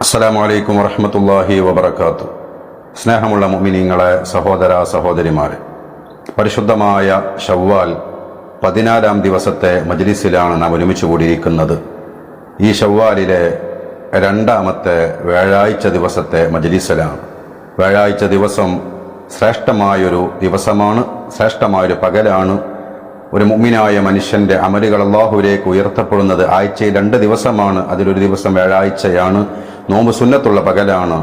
അസ്സലാമു അലൈക്കും വറഹ്മത്തുള്ളാഹി വബറകാതുഹു. സ്നേഹമുള്ള മുഅ്മിനീങ്ങളെ, സഹോദര സഹോദരിമാരെ, പരിശുദ്ധമായ ശവ്വാൽ 14 ദിവസത്തെ മജ്ലിസിലാണ് നാം ഒരുമിച്ച് കൂടിയിരിക്കുന്നത്. ഈ ശവ്വാലിലെ 2ാമത്തെ വ്യാഴാഴ്ച ദിവസത്തെ മജ്ലിസിലാണ്. വ്യാഴാഴ്ച ദിവസം ശ്രേഷ്ഠമായൊരു ദിവസമാണ്, ശ്രേഷ്ഠമായൊരു പകലാണ്. ഒരു മുഅ്മിനായ മനുഷ്യന്റെ അമലുകൾ അല്ലാഹുവിലേക്ക് ഉയർത്തപ്പെടുന്നത് ആഴ്ചയിൽ 2 ദിവസമാണ്. അതിലൊരു ദിവസം വ്യാഴാഴ്ചയാണ്. നോമ്പ് സുന്നത്തുള്ള പകലാണ്.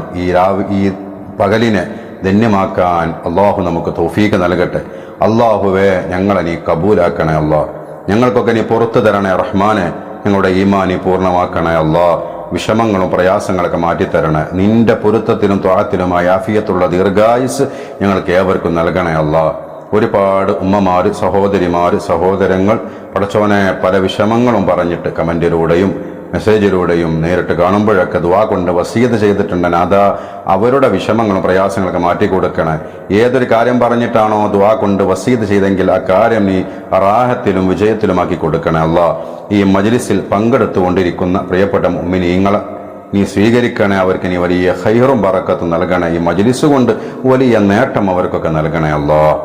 ഈ പകലിനെ ധന്യമാക്കാൻ അള്ളാഹു നമുക്ക് തൗഫീഖ് നൽകട്ടെ. അള്ളാഹുവേ, ഞങ്ങളെ നീ കബൂലാക്കണേ അല്ലാഹ്. ഞങ്ങൾക്കൊക്കെ നീ പുറത്തു തരണേ റഹ്മാനെ. ഞങ്ങളുടെ ഈമാനി പൂർണ്ണമാക്കണേ അല്ലാഹ്. വിഷമങ്ങളും പ്രയാസങ്ങളൊക്കെ മാറ്റിത്തരണേ. നിന്റെ പൊരുത്തത്തിലും ത്വാഅത്തിലുമായി ആഫിയത്തുള്ള ദീർഘായുസ് ഞങ്ങൾക്ക് ഏവർക്കും നൽകണേ അല്ലാഹ്. ഒരുപാട് ഉമ്മമാര്, സഹോദരിമാര്, സഹോദരങ്ങൾ പടച്ചോനെ പല വിഷമങ്ങളും പറഞ്ഞിട്ട് കമന്റിലൂടെയും മെസ്സേജിലൂടെയും നേരിട്ട് കാണുമ്പോഴൊക്കെ ദുആ കൊണ്ട് വസീയത്ത് ചെയ്തിട്ടുണ്ട്. നാഥ, അവരുടെ വിഷമങ്ങളും പ്രയാസങ്ങളൊക്കെ മാറ്റിക്കൊടുക്കണേ. ഏതൊരു കാര്യം പറഞ്ഞിട്ടാണോ ദുആ കൊണ്ട് വസീയത്ത് ചെയ്തെങ്കിൽ ആ കാര്യം നീ റാഹത്തിലും വിജയത്തിലുമാക്കി കൊടുക്കണേ അല്ലാഹ്. ഈ മജ്ലിസിൽ പങ്കെടുത്തുകൊണ്ടിരിക്കുന്ന പ്രിയപ്പെട്ട മുഅ്മിനീങ്ങളെ നീ സ്വീകരിക്കണേ. അവർക്ക് നീ വലിയ ഖൈറും ബറക്കത്തും നൽകണേ. ഈ മജ്ലിസ് കൊണ്ട് വലിയ നേട്ടം അവർക്കൊക്കെ നൽകണേ അല്ലാഹ്.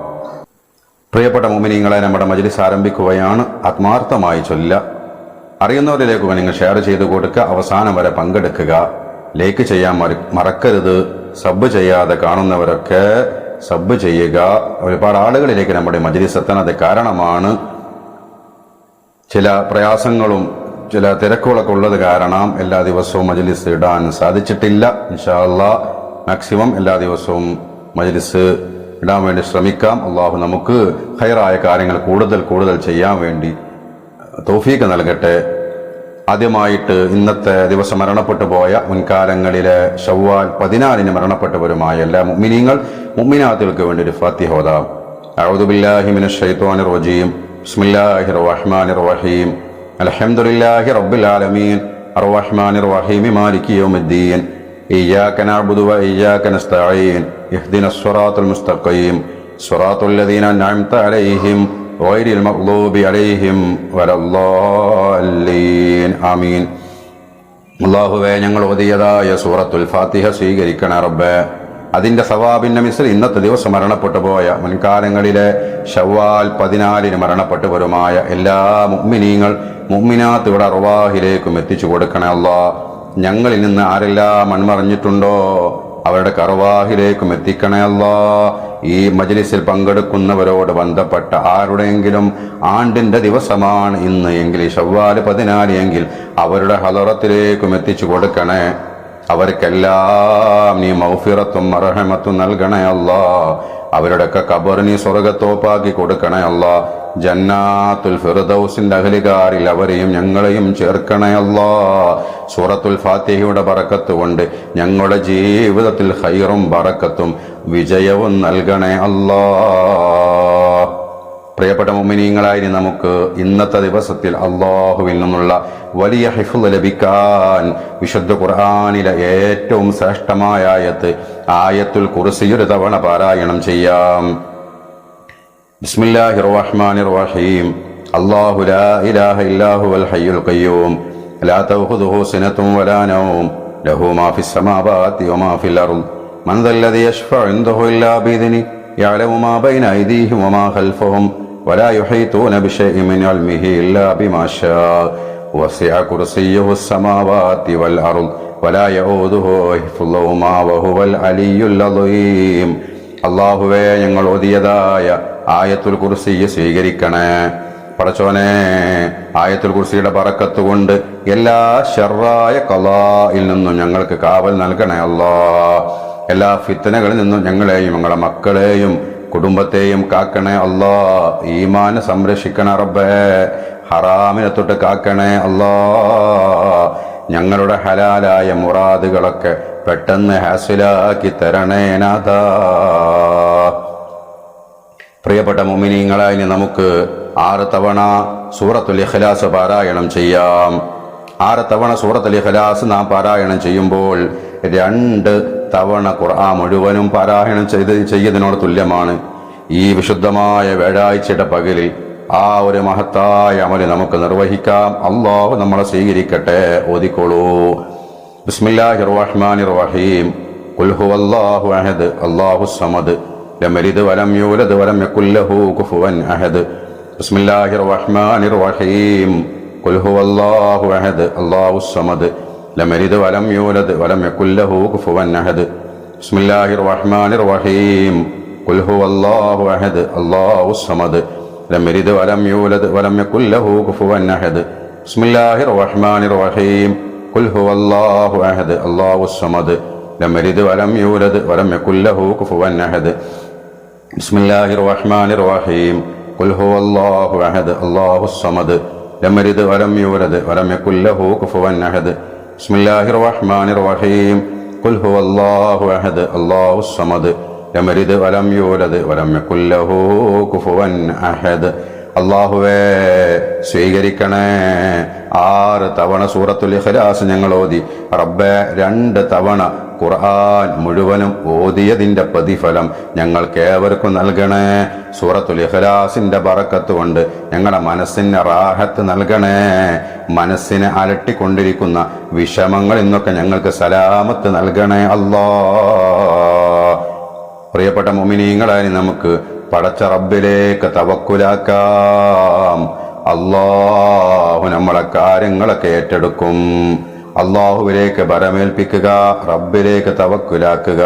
പ്രിയപ്പെട്ട മുഅ്മിനീങ്ങളെ, നമ്മുടെ മജ്ലിസ് ആരംഭിക്കുകയാണ്. ആത്മാർത്ഥമായി അറിയുന്നവരിലേക്ക് നിങ്ങൾ ഷെയർ ചെയ്ത് കൊടുക്കുക. അവസാനം വരെ പങ്കെടുക്കുക. ലൈക്ക് ചെയ്യാൻ മറക്കരുത്. സബ് ചെയ്യാതെ കാണുന്നവരൊക്കെ സബ് ചെയ്യുക. ഒരുപാട് ആളുകളിലേക്ക് നമ്മുടെ മജ്ലിസ് എത്താൻ അത് കാരണമാണ്. ചില പ്രയാസങ്ങളും ചില തിരക്കുകളൊക്കെ ഉള്ളത് കാരണം എല്ലാ ദിവസവും മജ്ലിസ് ഇടാൻ സാധിച്ചിട്ടില്ല. ഇൻഷാ അല്ലാഹ് മാക്സിമം എല്ലാ ദിവസവും മജ്ലിസ് ഇടാൻ വേണ്ടി ശ്രമിക്കാം. അള്ളാഹു നമുക്ക് ഖൈറായ കാര്യങ്ങൾ കൂടുതൽ ചെയ്യാൻ വേണ്ടി തൗഫീഖ് നൽകട്ടെ. ആദ്യമായിട്ട് ഇന്നത്തെ ദിവസം മരണപ്പെട്ടു പോയ മുൻകാലങ്ങളിലെ ശവ്വാൽ 14 മരണപ്പെട്ടവരുമായ എല്ലാ മുഅ്മിനാത്തുകൾക്ക് വേണ്ടി ഒരു ഫാത്തിഹ ഓതാം. അഊദു ബില്ലാഹി മിനശ് ശൈത്വാനിർ റജീം. ബിസ്മില്ലാഹിർ റഹ്മാനിർ റഹീം. അൽഹംദുലില്ലാഹി റബ്ബിൽ ആലമീൻ അർറഹ്മാനിർ റഹീം മാലികി യൗമിദ്ദീൻ. ഇയ്യാക നഅ്ബുദു വ ഇയ്യാക നസ്തഈൻ. ഇഹ്ദിനസ് സിറാത്തൽ മുസ്തഖീം. സിറാത്തൽ ലദീന അൻഅംത അലൈഹിം ഗൈറിൽ മഗ്ദൂബി അലൈഹിം വലദ്ദാല്ലീൻ. ആമീൻ. അല്ലാഹുവേ, ഞങ്ങൾ ഓതിയതായ സൂറത്തുൽ ഫാത്തിഹ സ്വീകരിക്കണേ റബ്ബേ. അതിന്റെ സവാബിന്റെ മിസ്ൽ ഇന്നത്തെ ദിവസം മരണപ്പെട്ടു പോയ മുൻകാലങ്ങളിലെ ശവ്വാൽ 14 മരണപ്പെട്ടവരുമായ എല്ലാ മുഅ്മിനാത്തുകളുടെ അർവാഹിലേക്കും എത്തിച്ചു കൊടുക്കണേ അല്ലാഹ്. ഞങ്ങളിൽ നിന്ന് ആരെല്ലാം മൺമറഞ്ഞിട്ടുണ്ടോ അവരുടെ കർവാഹിലേക്കും എത്തിക്കണേ അല്ലാഹ്. ഈ മജ്ലിസിൽ പങ്കെടുക്കുന്നവരോട് ബന്ധപ്പെട്ട ആരുടെയെങ്കിലും ആണ്ടിന്റെ ദിവസമാണ് ഇന്ന് എങ്കിൽ, ശവ്വാൽ 14 എങ്കിൽ അവരുടെ ഹളറത്തിലേക്കും എത്തിച്ചു കൊടുക്കണേ. അവർക്കെല്ലാം നീ മഗ്ഫിറത്തും റഹ്മത്തും നൽകണേ അല്ലാഹ്. അവരുടെയൊക്കെ ഖബർ നീ സ്വർഗ്ഗത്തോപ്പാക്കി കൊടുക്കണേ അല്ലാഹ്. ജന്നാത്തുൽ ഫിർദൗസിന്റെ അഹ്ലികാരിൽ അവരെയും ഞങ്ങളെയും ചേർക്കണേ അല്ലാഹ്. സൂറത്തുൽ ഫാത്തിഹയുടെ ബറക്കത്ത് കൊണ്ട് ഞങ്ങളുടെ ജീവിതത്തിൽ ഖൈറും ബറക്കത്തും വിജയവും നൽകണേ അല്ലാഹ്. പ്രിയപ്പെട്ട മുഅ്മിനീങ്ങളായി നമുക്ക് ഇന്നത്തെ ദിവസത്തിൽ അല്ലാഹുവിൽ നിന്നുള്ള വലിയ ഹിഫ്ള് ലഭിക്കാൻ വിശുദ്ധ ഖുർആനിലെ ഏറ്റവും ശ്രേഷ്ഠമായ ആയത്തുൽ കുർസി ഒരു തവണ പാരായണം ചെയ്യാം. ബിസ്മില്ലാഹിർ റഹ്മാനിർ റഹീം. അല്ലാഹു ലാ ഇലാഹ ഇല്ലാ ഹുവൽ ഹയ്യുൽ ഖയ്യൂം ലാ തഅഖുദുഹു സിനത്തുൻ വലാ നൗം ലഹു മാ ഫിസ് സമാവാതി വമാ ഫിൽ അർദ് മൻ ദല്ലദീ യശ്ഫഉ ഇൻദഹു ഇല്ലാ ബിഇദ്നിഹി യഅലമു മാ ബൈന അയ്ദീഹിം വമാ ഖൽഫഹും വലാ യുഹീതൂന ബിശൈഇൻ മിൻ ഇൽമിഹി ഇല്ലാ ബിമാ ശാഅ വസിഅ കുർസിയ്യുഹു സമാവാതി വൽ അർദ് വലാ യഊദുഹു ഹിഫ്ളുഹുമാ വഹുവൽ അലിയ്യുൽ അളീം. അല്ലാഹുവേ, ഞങ്ങൾ ഓതിയതായ ആയത്തുൽ കുർസി സ്വീകരിക്കണേ പടച്ചോനെ. ആയത്തുൽ കുർസിയുടെ ബറക്കത്ത് കൊണ്ട് എല്ലാ ശർറായ ഖളായിൽ നിന്നും ഞങ്ങൾക്ക് കാവൽ നൽകണേ അല്ലാഹ്. എല്ലാ ഫിത്നകളിൽ നിന്നും ഞങ്ങളെയും ഞങ്ങളുടെ മക്കളെയും കുടുംബത്തെയും കാക്കണേ അല്ലാഹ്. ഈമാനെ സംരക്ഷിക്കണേ റബ്ബേ. ഹറാമിനെ തൊട്ട് കാക്കണേ അല്ലാഹ്. ഞങ്ങളുടെ ഹലാലായ മുറാദുകളൊക്കെ പെട്ടെന്ന് ഹാസിലാക്കി തരണേ നാഥാ. പ്രിയപ്പെട്ട മുഅ്മിനീങ്ങളായി നമുക്ക് 6 തവണ സൂറത്തുൽ ഇഖ്ലാസ് പാരായണം ചെയ്യാം. 6 തവണ സൂറത്തുൽ ഇഖ്ലാസ് നാം പാരായണം ചെയ്യുമ്പോൾ 2 തവണ ഖുർആൻ മുഴുവനും പാരായണം ചെയ്തതിനോട് തുല്യമാണ്. ഈ വിശുദ്ധമായ വ്യാഴാഴ്ചയുടെ പകലിൽ ആ ഒരു മഹത്തായ അമല് നമുക്ക് നിർവഹിക്കാം. അല്ലാഹു നമ്മളെ സ്വീകരിക്കട്ടെ. ഓതിക്കോളൂ. ബിസ്മില്ലാഹിർ റഹ്മാനിർ റഹീം ഖുൽ ഹുവല്ലാഹു അഹദ് അല്ലാഹുസ് സമദ് ലം യലിദ് വലം യൂലദ് വലം യകുൽ ലഹു കുഫുവൻ അഹദ്. ബിസ്മില്ലാഹിർ റഹ്മാനിർ റഹീം ഖുൽ ഹുവല്ലാഹു അഹദ് അല്ലാഹുസ് സമദ് ലം യലിദ് വലം യൂലദ് വലം യകുൽ ലഹു കുഫുവൻ അഹദ്. ബിസ്മില്ലാഹിർ റഹ്മാനിർ റഹീം ഖുൽ ഹുവല്ലാഹു അഹദ് അല്ലാഹുസ് സമദ് ലം യലിദ് വലം യൂലദ് വലം യകുൽ ലഹു കുഫുവൻ അഹദ്. ബിസ്മില്ലാഹിർ റഹ്മാനിർ റഹീം ഖുൽ ഹുവല്ലാഹു അഹദ് അല്ലാഹുസ് സമദ് ലം യലിദ് വലം യൂലദ് വലം യകുൽ ലഹു കുഫുവൻ അഹദ്. ബിസ്മില്ലാഹിർ റഹ്മാനിർ റഹീം ഖുൽ ഹുവല്ലാഹു അഹദ് അല്ലാഹുസ് സമദ് ലം യലിദ് വലം യൂലദ് വലം യകുൽ ലഹു കുഫുവൻ അഹദ്. ബിസ്മില്ലാഹിർ റഹ്മാനിർ റഹീം ഖുൽ ഹുവല്ലാഹു അഹദ് അല്ലാഹുസ് സമദ് ലം യലിദ് വലം യൂലദ് വലം യകുൽ ലഹു കുഫുവൻ അഹദ്. അല്ലാഹുവേ സ്വീകരിക്കണേ. 6 തവണ സൂറത്തുൽ ഇഖ്ലാസ് ഞങ്ങൾ ഓതി. റബ്ബേ 2 തവണ ഖുർആൻ മുഴുവനും ഓതിയതിന്റെ പ്രതിഫലം ഞങ്ങൾക്കേവർക്കും നൽകണേ. സൂറത്തുൽ ഇഖ്ലാസിന്റെ ബറക്കത്ത് കൊണ്ട് ഞങ്ങളുടെ മനസ്സിന് റാഹത്ത് നൽകണേ. മനസ്സിനെ അലട്ടിക്കൊണ്ടിരിക്കുന്ന വിഷമങ്ങളിൽ നിന്നൊക്കെ ഞങ്ങൾക്ക് സലാമത്ത് നൽകണേ അല്ലാ. പ്രിയപ്പെട്ട മുഅ്മിനീങ്ങളായി നമുക്ക് പടച്ച റബ്ബിലേക്ക് തവക്കുലാക്കാം. അല്ലാഹു നമ്മളെ കാര്യങ്ങളൊക്കെ ഏറ്റെടുക്കും. അല്ലാഹുവിലേക്ക് ബരമേൽപ്പിക്കുക, റബ്ബിലേക്ക് തവക്കുലാക്കുക.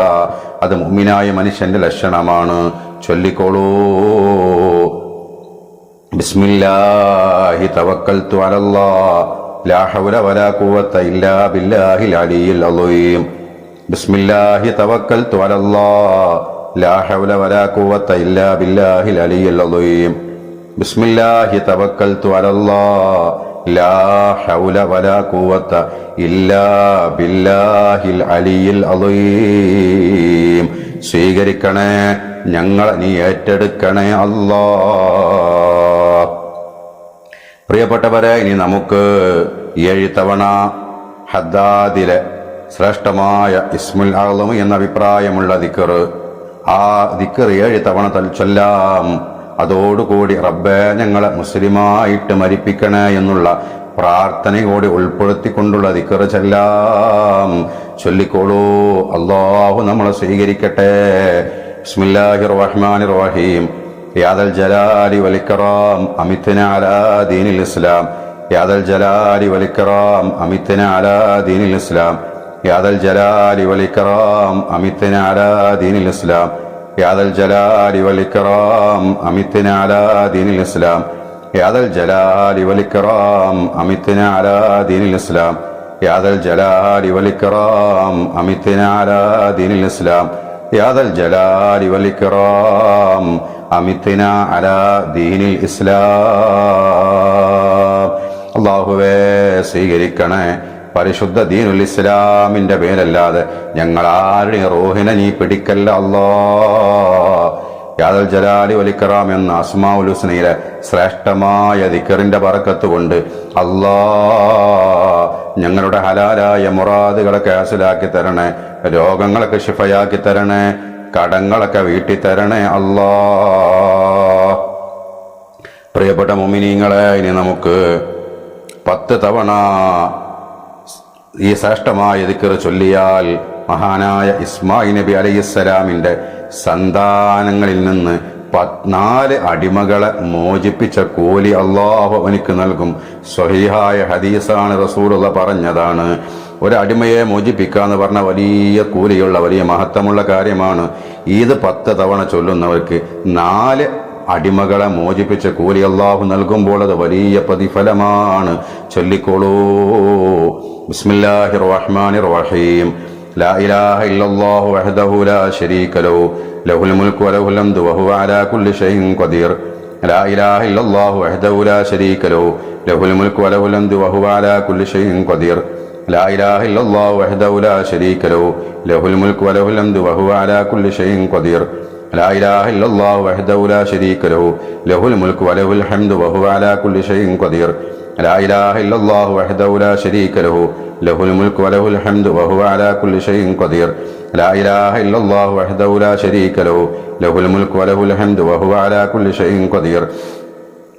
അത് മുഅ്മിനായ മനുഷ്യന്റെ ലക്ഷണമാണ്. ചൊല്ലിക്കോളൂ. ബിസ്മില്ലാഹി തവക്കൽതു അലല്ലാഹ് ലാ ഹൗല വലാ ഖുവത ഇല്ലാ ബില്ലാഹിൽ അലിയിൽ അളീം. ബിസ്മില്ലാഹി തവക്കൽതു അലല്ലാഹ് ലാ ഹൗല വലാ ഖുവത ഇല്ലാ ബില്ലാഹിൽ അലിയിൽ അളീം. ബിസ്മില്ലാഹി തവക്കൽതു അലല്ലാഹ് ലാ ഹൗല വലാ ഖുവത ഇല്ലാ ബില്ലാഹിൽ അലിയിൽ അളീം. സ്വീകരിക്കണേ, ഞങ്ങളെ നീ ഏറ്റെടുക്കണേ അല്ലാ. പ്രിയപ്പെട്ടവരെ, ഇനി നമുക്ക് 7 തവണ ഹദ്ദാദിലെ ശ്രേഷ്ഠമായ ഇസ്മുൽ അഅ്ലം എന്ന അഭിപ്രായമുള്ള ദിക്ർ, ആ ദിക്ർ 7 തവണ ചൊല്ലാം. അതോടുകൂടി റബ്ബേ ഞങ്ങളെ മുസ്ലിമായിട്ട് മരിപ്പിക്കണേ എന്നുള്ള പ്രാർത്ഥനയോടെ ഉൾപ്പെടുത്തിക്കൊണ്ടുള്ള ദിക്ർ ചൊല്ലാം. ചൊല്ലിക്കോളൂ. അല്ലാഹു നമ്മളെ സ്വീകരിക്കട്ടെ. ബിസ്മില്ലാഹിർ റഹ്മാനിർ റഹീം യാദൽ ജലാലി വൽ ഇക്റാം അമിത്നാ അലാ ദീനിൽ ഇസ്ലാം. യാദൽ ജലാലി വൽ ഇക്റാം അമിത്നാ അലാ ദീനിൽ ഇസ്ലാം. യാദൽ ജലാലി വൽ ഇക്റാം അമിത്നാ അലാ ദീനിൽ ഇസ്ലാം. യാദൽ ജലാലി വൽ ഇക്റാം അമിത്നാ അലാ ദീനിൽ ഇസ്ലാം. യാദൽ ജലാലി വൽ ഇക്റാം അമിത്നാ അലാ ദീനിൽ ഇസ്ലാം. യാദൽ ജലാലി വൽ ഇക്റാം അമിത്നാ അലാ ദീനിൽ ഇസ്ലാം. യാദൽ ജലാലി വൽ ഇക്റാം അമിത്നാ അലാ ദീനിൽ ഇസ്ലാം. അല്ലാഹുവേ സ്വീകരിക്കണേ. പരിശുദ്ധ ദീനുൽ ഇസ്ലാമിന്റെ പേരല്ലാതെ ഞങ്ങൾ ആരുടെയും റൂഹിനെ നീ പിടിക്കല്ല അല്ലാ. യാദൽ ജലാലി വൽ ഇക്റാം എന്ന അസ്മാഉൽ ഹുസ്നയിലെ ശ്രേഷ്ഠമായ ദിക്റിന്റെ ബറക്കത്ത് കൊണ്ട് അല്ലാ ഞങ്ങളുടെ ഹലാലായ മുറാദുകളൊക്കെ ഹാസിലാക്കി തരണേ. രോഗങ്ങളൊക്കെ ശിഫയാക്കി തരണേ. കടങ്ങളൊക്കെ വീട്ടി തരണേ അല്ലാ. പ്രിയപ്പെട്ട മുഅ്മിനീങ്ങളെ, ഇനി നമുക്ക് 10 തവണ ഈ ശ്രേഷ്ഠമായ ദിക്ർ ചൊല്ലിയാൽ മഹാനായ ഇസ്മായിൽ നബി അലൈഹിസ്സലാമിന്റെ സന്താനങ്ങളിൽ നിന്ന് 14 അടിമകളെ മോചിപ്പിച്ച കൂലി അല്ലാഹു അവനിക്ക് നൽകും. സ്വഹീഹായ ഹദീസാണ്, റസൂലുള്ള പറഞ്ഞതാണ്. ഒരു അടിമയെ മോചിപ്പിക്കുക എന്ന് പറഞ്ഞ വലിയ കൂലിയുള്ള വലിയ മഹത്വമുള്ള കാര്യമാണ്. ഇത് 10 തവണ ചൊല്ലുന്നവർക്ക് 4 അടിമകളെ മോചിപ്പിച്ച കൂലി അല്ലാഹു നൽകുമ്പോൾ അത് വലിയ പ്രതിഫലമാണ്. ചൊല്ലിക്കോളൂ. ബിസ്മില്ലാഹിർ റഹ്മാനിർ റഹീം ലാ ഇലാഹ ഇല്ലല്ലാഹു വഹ്ദഹു ലാ ശരീക ലഹു ലഹുൽ മുൽക്കു വലഹുൽ ഹംദു വഹുവ അലാ കുല്ലി ഷൈഇൻ ഖദീർ. ലാ ഇലാഹ ഇല്ലല്ലാഹു വഹ്ദഹു ലാ ശരീക ലഹു ലഹുൽ മുൽക്കു വലഹുൽ ഹംദു വഹുവ അലാ കുല്ലി ഷൈഇൻ ഖദീർ. ലാ ഇലാഹ ഇല്ലല്ലാഹു വഹ്ദഹു ലാ ശരീക ലഹു ലഹുൽ മുൽക്കു വലഹുൽ ഹംദു വഹുവ അലാ കുല്ലി ഷൈഇൻ ഖദീർ. ലാ ഇലാഹ ഇല്ലല്ലാഹു വഹ്ദഹു ലാ ശരീക ലഹു ലഹുൽ മുൽക്കു വലഹുൽ ഹംദു വഹുവ അലാ കുല്ലി ഷൈഇൻ ഖദീർ. ലാ ഇലാഹ ഇല്ലല്ലാഹു വഹ്ദഹു ലാ ശരീക ലഹു ലഹുൽ മുൽക്കു വലഹുൽ ഹംദു വഹുവ അലാ കുല്ലി ഷൈഇൻ ഖദീർ. ലാ ഇലാഹ ഇല്ലല്ലാഹു വഹ്ദഹു ലാ ശരീക ലഹു ലഹുൽ മുൽക്കു വലഹുൽ ഹംദു വഹുവ അലാ കുല്ലി ഷൈഇൻ ഖദീർ.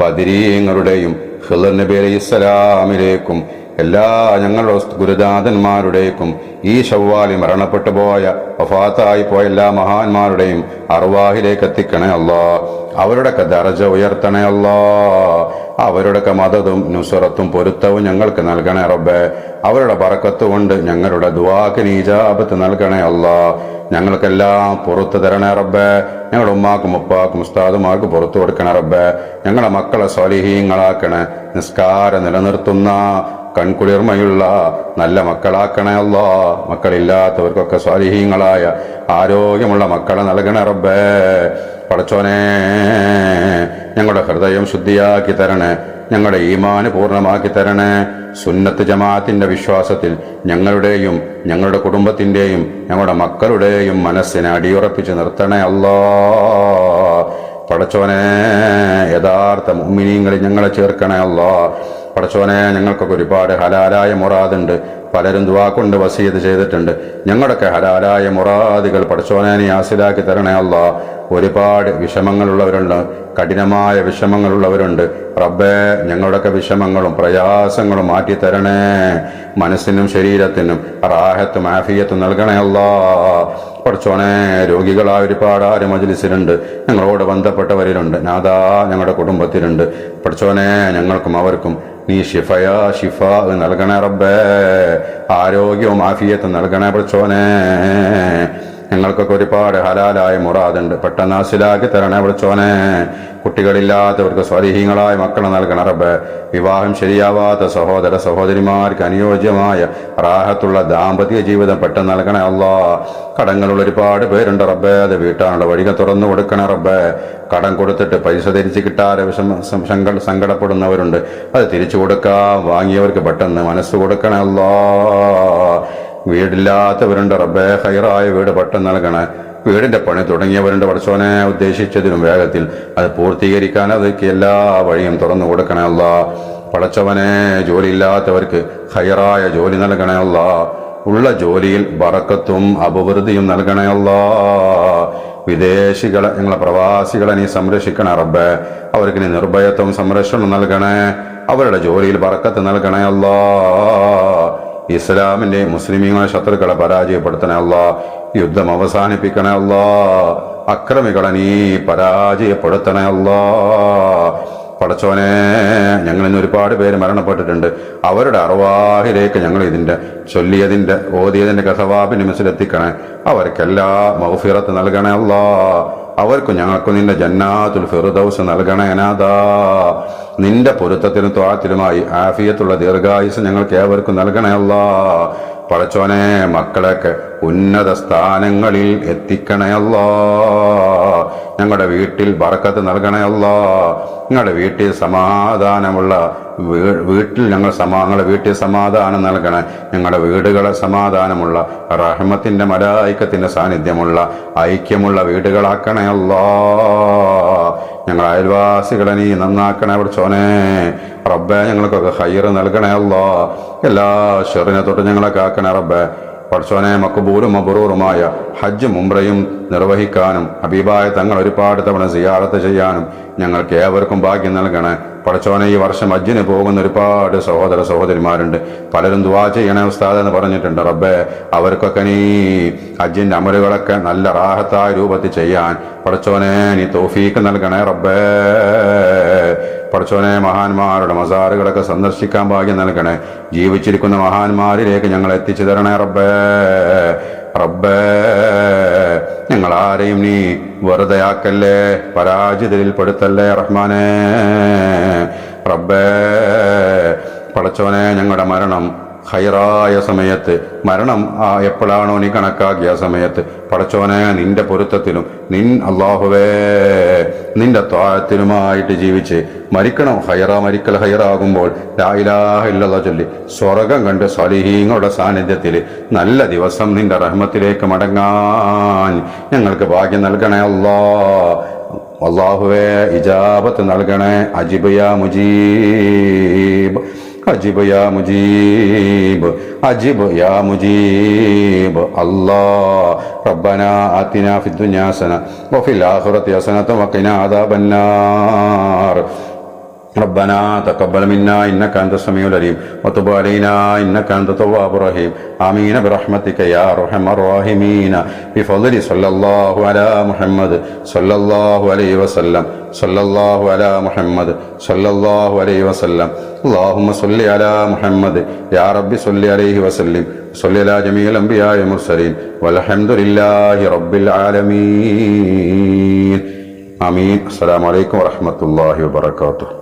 ബദരീങ്ങളുടെയും ഖിളർ നബി അലൈഹിസ്സലാമിലേക്കും എല്ലാ ഞങ്ങളുടെ ഗുരുനാഥന്മാരുടേക്കും ഈ ശവ്വാലിൽ മരണപ്പെട്ടു പോയ വഫാത്തായി പോയ എല്ലാ മഹാന്മാരുടെയും അർവാഹിലേക്ക് എത്തിക്കണേ അല്ലാ. അവരുടെയൊക്കെ ദർജ ഉയർത്തണേ അല്ലാ. അവരുടെയൊക്കെ മദതും നുസ്റത്തും പൊരുത്തവും ഞങ്ങൾക്ക് നൽകണേ റബ്ബേ. അവരുടെ ബറക്കത്ത് കൊണ്ട് ഞങ്ങളുടെ ദുആക്ക് ഇജാബത്ത് നൽകണേ അല്ലാ. ഞങ്ങൾക്കെല്ലാം പുറത്തു തരണേ റബ്ബേ. ഞങ്ങളുടെ ഉമ്മാക്കും ഉപ്പാക്കും ഉസ്താദുമാർക്ക് പുറത്തു കൊടുക്കണേ റബ്ബേ. ഞങ്ങളുടെ മക്കളെ സ്വാലിഹീങ്ങളാക്കണേ. നിസ്കാരം നിലനിർത്തുന്ന കൺകുളിർമയുള്ള നല്ല മക്കളാക്കണേ അല്ലാ. മക്കളില്ലാത്തവർക്കൊക്കെ സ്വാലിഹീങ്ങളായ ആരോഗ്യമുള്ള മക്കളെ നൽകണേ റബ്ബേ. പടച്ചോനെ, ഞങ്ങളുടെ ഹൃദയം ശുദ്ധിയാക്കി തരണേ. ഞങ്ങളുടെ ഈമാന് പൂർണ്ണമാക്കി തരണേ. സുന്നത്ത് ജമാഅത്തിന്റെ വിശ്വാസത്തിൽ ഞങ്ങളുടെയും ഞങ്ങളുടെ കുടുംബത്തിന്റെയും ഞങ്ങളുടെ മക്കളുടെയും മനസ്സിനെ അടിയുറപ്പിച്ച് നിർത്തണേ അല്ലാ. പടച്ചോനെ, യഥാർത്ഥ മുഅ്മിനീങ്ങളിൽ ഞങ്ങളെ ചേർക്കണേ അല്ലാ. പടച്ചോനെ, ഞങ്ങൾക്കൊക്കെ ഒരുപാട് ഹലാലായ മുറാദുണ്ട്. പലരും ദുആ കൊണ്ട് വസീയത്ത് ചെയ്തിട്ടുണ്ട്. ഞങ്ങളുടെയൊക്കെ ഹലാലായ മുറാദുകൾ പടച്ചോനെ നീ ഹാസിലാക്കി തരണേ അല്ലാ. ഒരുപാട് വിഷമങ്ങളുള്ളവരുണ്ട്, കഠിനമായ വിഷമങ്ങളുള്ളവരുണ്ട്. റബ്ബേ, ഞങ്ങളുടെയൊക്കെ വിഷമങ്ങളും പ്രയാസങ്ങളും മാറ്റി തരണേ. മനസ്സിനും ശരീരത്തിനും റാഹത്തും ആഫിയത്തും നൽകണേ അല്ലാ. പടച്ചോനെ, രോഗികളായ ഒരുപാട് ആര് മജ്ലിസിലുണ്ട്, ഞങ്ങളോട് ബന്ധപ്പെട്ടവരിലുണ്ട്, നാദാ ഞങ്ങളുടെ കുടുംബത്തിലുണ്ട്. പടച്ചോനെ, ഞങ്ങൾക്കും അവർക്കും നീ ഷിഫ നൽകണേ റബ്ബേ. ആരോഗ്യവും ആഫിയത്തും നൽകണേ പടച്ചോനെ. ഞങ്ങൾക്കൊക്കെ ഒരുപാട് ഹലാലായ മുറാദുണ്ട്, പെട്ടെന്ന് ഹാസിലാക്കി തരണേ പടച്ചോനെ. കുട്ടികളില്ലാത്തവർക്ക് സ്വാലിഹീങ്ങളായ മക്കളെ നൽകണേ റബ്ബേ. വിവാഹം ശരിയാവാത്ത സഹോദര സഹോദരിമാർക്ക് അനുയോജ്യമായ റാഹത്തുള്ള ദാമ്പത്യ ജീവിതം പെട്ടെന്ന് നൽകണേ അല്ലാ. കടങ്ങളുള്ള ഒരുപാട് പേരുണ്ട് റബ്ബേ, അത് വീട്ടാനുള്ള വഴികൾ തുറന്നു കൊടുക്കണേ റബ്ബേ. കടം കൊടുത്തിട്ട് പൈസ തിരിച്ചു കിട്ടാതെ സങ്കടപ്പെടുന്നവരുണ്ട്, അത് തിരിച്ചു കൊടുക്കാം. വാങ്ങിയവർക്ക് പെട്ടെന്ന് മനസ്സ് കൊടുക്കണേ അല്ലാ. വീടില്ലാത്തവരുണ്ട് റബ്ബേ, ഹൈറായ വീട് പെട്ടെന്ന് നൽകണേ. വീടിന്റെ പണി തുടങ്ങിയവരുണ്ട് പടച്ചോനെ, ഉദ്ദേശിച്ചതിനും വേഗത്തിൽ അത് പൂർത്തീകരിക്കാൻ അതൊക്കെ എല്ലാ വഴിയും തുറന്നു കൊടുക്കണേ അല്ലാ. പടച്ചവനെ, ജോലിയില്ലാത്തവർക്ക് ഹൈറായ ജോലി നൽകണേ അല്ലാ. ഉള്ള ജോലിയിൽ ബറക്കത്തും അഭിവൃദ്ധിയും നൽകണേ അല്ലാ. വിദേശികളെ, ഞങ്ങളെ പ്രവാസികളെ നീ സംരക്ഷിക്കണേ റബ്ബേ. അവർക്ക് നീ നിർഭയത്വം സംരക്ഷണം നൽകണേ. അവരുടെ ജോലിയിൽ ബറക്കത്ത് നൽകണേ അല്ലാ. ഇസ്ലാമിന്റെ മുസ്ലിമീങ്ങളെ ശത്രുക്കളെ പരാജയപ്പെടുത്തണേ അല്ലാ. യുദ്ധം അവസാനിപ്പിക്കണേ അല്ലാ. അക്രമികളെ നീ പരാജയപ്പെടുത്തണേ അല്ലാ. പടച്ചോനെ, ഞങ്ങൾ ഇന്ന് ഒരുപാട് പേര് മരണപ്പെട്ടിട്ടുണ്ട്. അവരുടെ അർവാഹിലേക്ക് ഞങ്ങൾ ഇതിന്റെ ചൊല്ലിയതിന്റെ ഓതിയതിന്റെ കസവാബിന്റെ മനസ്സിലെത്തിക്കണേ. അവർക്കെല്ലാം മഗ്ഫിറത്ത് നൽകണേ അല്ലാ. അവർക്കും ഞങ്ങൾക്കും നിന്റെ ജന്നാത്തുൽ ഫിർദൗസ് നൽകണേ നാഥാ. നിന്റെ പൊരുത്തത്തിനും ത്വാഅത്തിലുമായി ആഫിയത്തുള്ള ദീർഘായുസ് ഞങ്ങൾക്ക് ഏവർക്കും നൽകണേ അല്ലാ. പടച്ചോനെ, മക്കളൊക്കെ ഉന്നത സ്ഥാനങ്ങളിൽ എത്തിക്കണേ അല്ലാ. ഞങ്ങളുടെ വീട്ടിൽ ബറക്കത്ത് നൽകണേ അല്ലാ. ഞങ്ങളുടെ വീട്ടിൽ സമാധാനമുള്ള ഞങ്ങളുടെ വീട്ടിൽ സമാധാനം നൽകണേ. ഞങ്ങളുടെ വീടുകളെ സമാധാനമുള്ള റഹ്മത്തിന്റെ മലായിക്കത്തിന്റെ സാന്നിധ്യമുള്ള ഐക്യമുള്ള വീടുകളാക്കണേ അല്ലാ. ഞങ്ങൾ അയൽവാസികളെ നീ നന്നാക്കണേ പടച്ചോനെ. റബ്ബേ, ഞങ്ങൾക്കൊക്കെ ഹൈറ് നൽകണേ അല്ലാ. എല്ലാ ഷെറിനെ തൊട്ട് ഞങ്ങളെ കാക്കണേ റബ്ബേ. പടച്ചോനെ, മക്ബൂലും മബ്റൂറുമായ ഹജ്ജും ഉംറയും നിർവഹിക്കാനും ഹബീബായ തങ്ങൾ ഒരുപാട് തവണ സിയാറത്ത് ചെയ്യാനും ഞങ്ങൾക്ക് ഏവർക്കും ഭാഗ്യം നൽകണേ പടച്ചോനെ. ഈ വർഷം ഹജ്ജിന് പോകുന്ന ഒരുപാട് സഹോദര സഹോദരിമാരുണ്ട്. പലരും ദുആ ചെയ്യണേ ഉസ്താദ് എന്ന് പറഞ്ഞിട്ടുണ്ട്. റബ്ബേ, അവർക്കൊക്കെ നീ ഹജ്ജിന്റെ അമലുകളൊക്കെ നല്ല റാഹത്തായ രൂപത്തിൽ ചെയ്യാൻ പടച്ചോനെ നീ തൗഫീക്ക് നൽകണേ റബ്ബേ. പടച്ചോനെ, മഹാന്മാരുടെ മസാറുകളൊക്കെ സന്ദർശിക്കാൻ ഭാഗ്യം നൽകണേ. ജീവിച്ചിരിക്കുന്ന മഹാന്മാരിലേക്ക് ഞങ്ങൾ എത്തിച്ചു തരണേ റബ്ബേ. റബ്ബേ, ഞങ്ങൾ ആരെയും നീ വെറുതെയാക്കല്ലേ, പരാജിതരിൽ പെടുത്തല്ലേ റഹ്മാനേ. റബ്ബേ, പടച്ചോനെ, ഞങ്ങളുടെ മരണം ഹൈറായ സമയത്ത്, മരണം എപ്പോഴാണോ നീ കണക്കാക്കിയ സമയത്ത് പടച്ചോനെ നിന്റെ പൊരുത്തത്തിലും അല്ലാഹുവേ നിന്റെ ത്വാഅത്തിലുമായിട്ട് ജീവിച്ച് മരിക്കണം. മരിക്കൽ ഹൈറാകുമ്പോൾ ലാ ഇലാഹ ഇല്ലല്ലാഹ് ചൊല്ലി സ്വർഗം കണ്ട് സ്വാലിഹീങ്ങളുടെ സാന്നിധ്യത്തിൽ നല്ല ദിവസം നിന്റെ റഹ്മത്തിലേക്ക് മടങ്ങാൻ ഞങ്ങൾക്ക് ഭാഗ്യം നൽകണേ അല്ലാ. അല്ലാഹുവേ, ഇജാബത്ത് നൽകണേ. അജിബ് യാ മുജീബ്, അജിബ് യാ മുജീബ്, അജിബ് യാ മുജീബ്. അല്ലാഹ് റബ്ബനാ ആതിനാ ഫിദ്ദുനിയാ ഹസന വഫിൽ ആഖിറതി ഹസനത വഖിനാ അദാബന്നാർ. ربنا تقبل منا إنك أنت السميع العليم وتب علينا إنك أنت التواب الرحيم آمين برحمتك يا أرحم الراحمين بفضل صلى الله على محمد صلى الله عليه وسلم صلى الله على محمد صلى الله عليه وسلم اللهم صل على محمد يا رب صل عليه وسلم صل على جميع الأنبياء والمرسلين والحمد لله رب العالمين آمين. السلام عليكم ورحمة الله وبركاته.